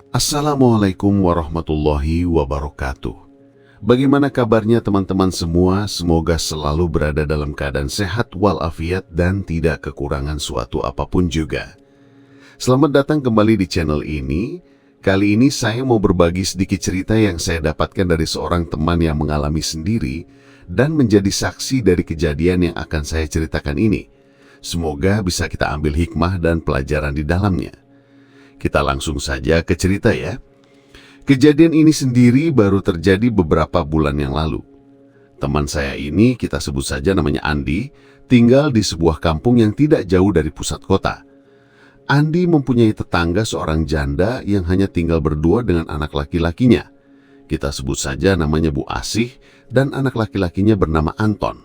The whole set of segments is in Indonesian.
Assalamualaikum warahmatullahi wabarakatuh. Bagaimana kabarnya teman-teman semua? Semoga selalu berada dalam keadaan sehat walafiat dan tidak kekurangan suatu apapun juga. Selamat datang kembali di channel ini. Kali ini saya mau berbagi sedikit cerita yang saya dapatkan dari seorang teman yang mengalami sendiri dan menjadi saksi dari kejadian yang akan saya ceritakan ini. Semoga bisa kita ambil hikmah dan pelajaran di dalamnya. Kita langsung saja ke cerita ya. Kejadian ini sendiri baru terjadi beberapa bulan yang lalu. Teman saya ini, kita sebut saja namanya Andi, tinggal di sebuah kampung yang tidak jauh dari pusat kota. Andi mempunyai tetangga seorang janda yang hanya tinggal berdua dengan anak laki-lakinya. Kita sebut saja namanya Bu Asih dan anak laki-lakinya bernama Anton.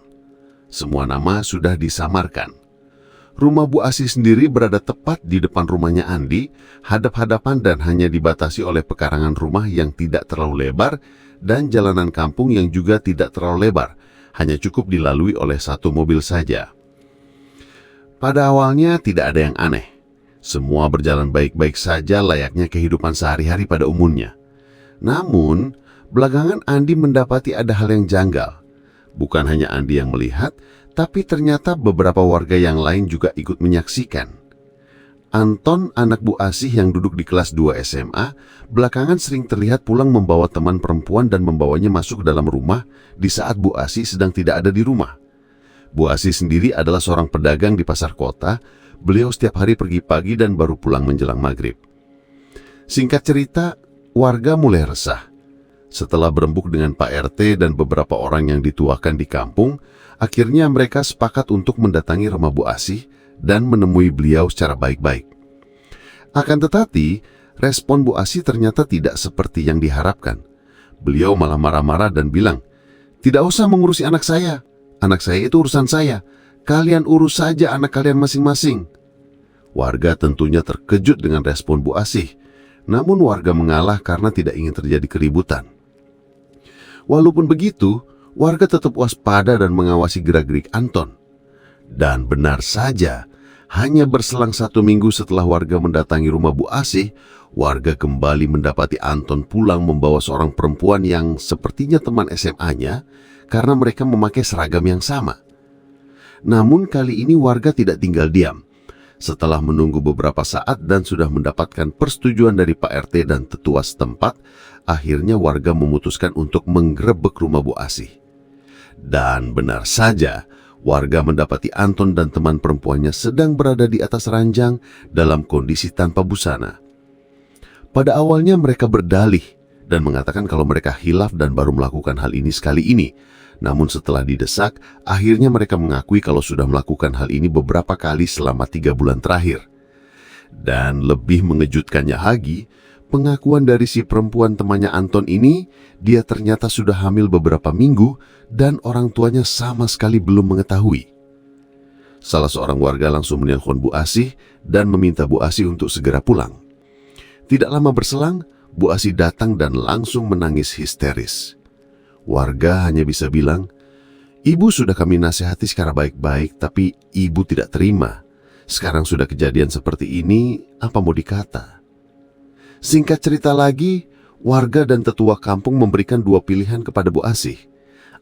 Semua nama sudah disamarkan. Rumah Bu Asih sendiri berada tepat di depan rumahnya Andi, hadap-hadapan dan hanya dibatasi oleh pekarangan rumah yang tidak terlalu lebar dan jalanan kampung yang juga tidak terlalu lebar, hanya cukup dilalui oleh satu mobil saja. Pada awalnya tidak ada yang aneh. Semua berjalan baik-baik saja layaknya kehidupan sehari-hari pada umumnya. Namun, belakangan Andi mendapati ada hal yang janggal. Bukan hanya Andi yang melihat, tapi ternyata beberapa warga yang lain juga ikut menyaksikan. Anton, anak Bu Asih yang duduk di kelas 2 SMA, belakangan sering terlihat pulang membawa teman perempuan dan membawanya masuk ke dalam rumah di saat Bu Asih sedang tidak ada di rumah. Bu Asih sendiri adalah seorang pedagang di pasar kota. Beliau setiap hari pergi pagi dan baru pulang menjelang maghrib. Singkat cerita, warga mulai resah. Setelah berembuk dengan Pak RT dan beberapa orang yang dituakan di kampung, akhirnya mereka sepakat untuk mendatangi rumah Bu Asih dan menemui beliau secara baik-baik. Akan tetapi, respon Bu Asih ternyata tidak seperti yang diharapkan. Beliau malah marah-marah dan bilang, "Tidak usah mengurusi anak saya itu urusan saya. Kalian urus saja anak kalian masing-masing." Warga tentunya terkejut dengan respon Bu Asih, namun warga mengalah karena tidak ingin terjadi keributan. Walaupun begitu, warga tetap waspada dan mengawasi gerak-gerik Anton. Dan benar saja, hanya berselang 1 minggu setelah warga mendatangi rumah Bu Asih, warga kembali mendapati Anton pulang membawa seorang perempuan yang sepertinya teman SMA-nya karena mereka memakai seragam yang sama. Namun kali ini warga tidak tinggal diam. Setelah menunggu beberapa saat dan sudah mendapatkan persetujuan dari Pak RT dan tetua setempat, akhirnya warga memutuskan untuk menggerebek rumah Bu Asih. Dan benar saja, warga mendapati Anton dan teman perempuannya sedang berada di atas ranjang dalam kondisi tanpa busana. Pada awalnya mereka berdalih dan mengatakan kalau mereka hilaf dan baru melakukan hal ini sekali ini. Namun setelah didesak, akhirnya mereka mengakui kalau sudah melakukan hal ini beberapa kali selama 3 bulan terakhir. Dan lebih mengejutkannya lagi, pengakuan dari si perempuan temannya Anton ini, dia ternyata sudah hamil beberapa minggu dan orang tuanya sama sekali belum mengetahui. Salah seorang warga langsung menelpon Bu Asih dan meminta Bu Asih untuk segera pulang. Tidak lama berselang, Bu Asih datang dan langsung menangis histeris. Warga hanya bisa bilang, "Ibu sudah kami nasihati secara baik-baik, tapi ibu tidak terima. Sekarang sudah kejadian seperti ini, apa mau dikata?" Singkat cerita lagi, warga dan tetua kampung memberikan 2 pilihan kepada Bu Asih.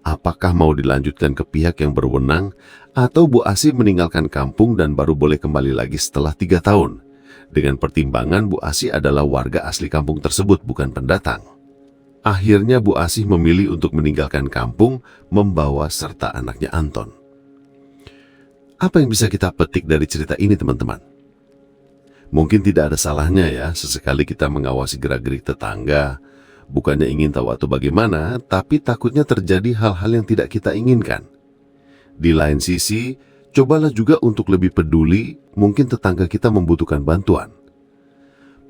Apakah mau dilanjutkan ke pihak yang berwenang, atau Bu Asih meninggalkan kampung dan baru boleh kembali lagi setelah 3 tahun. Dengan pertimbangan Bu Asih adalah warga asli kampung tersebut, bukan pendatang. Akhirnya Bu Asih memilih untuk meninggalkan kampung, membawa serta anaknya Anton. Apa yang bisa kita petik dari cerita ini, teman-teman? Mungkin tidak ada salahnya ya, sesekali kita mengawasi gerak-gerik tetangga. Bukannya ingin tahu atau bagaimana, tapi takutnya terjadi hal-hal yang tidak kita inginkan. Di lain sisi, cobalah juga untuk lebih peduli, mungkin tetangga kita membutuhkan bantuan.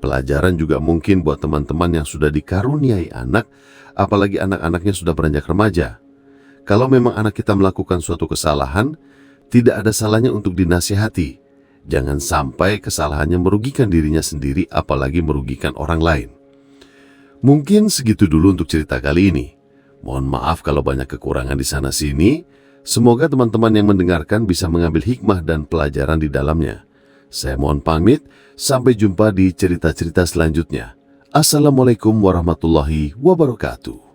Pelajaran juga mungkin buat teman-teman yang sudah dikaruniai anak, apalagi anak-anaknya sudah beranjak remaja. Kalau memang anak kita melakukan suatu kesalahan, tidak ada salahnya untuk dinasihati. Jangan sampai kesalahannya merugikan dirinya sendiri, apalagi merugikan orang lain. Mungkin segitu dulu untuk cerita kali ini. Mohon maaf kalau banyak kekurangan di sana-sini. Semoga teman-teman yang mendengarkan bisa mengambil hikmah dan pelajaran di dalamnya. Saya mohon pamit, sampai jumpa di cerita-cerita selanjutnya. Assalamualaikum warahmatullahi wabarakatuh.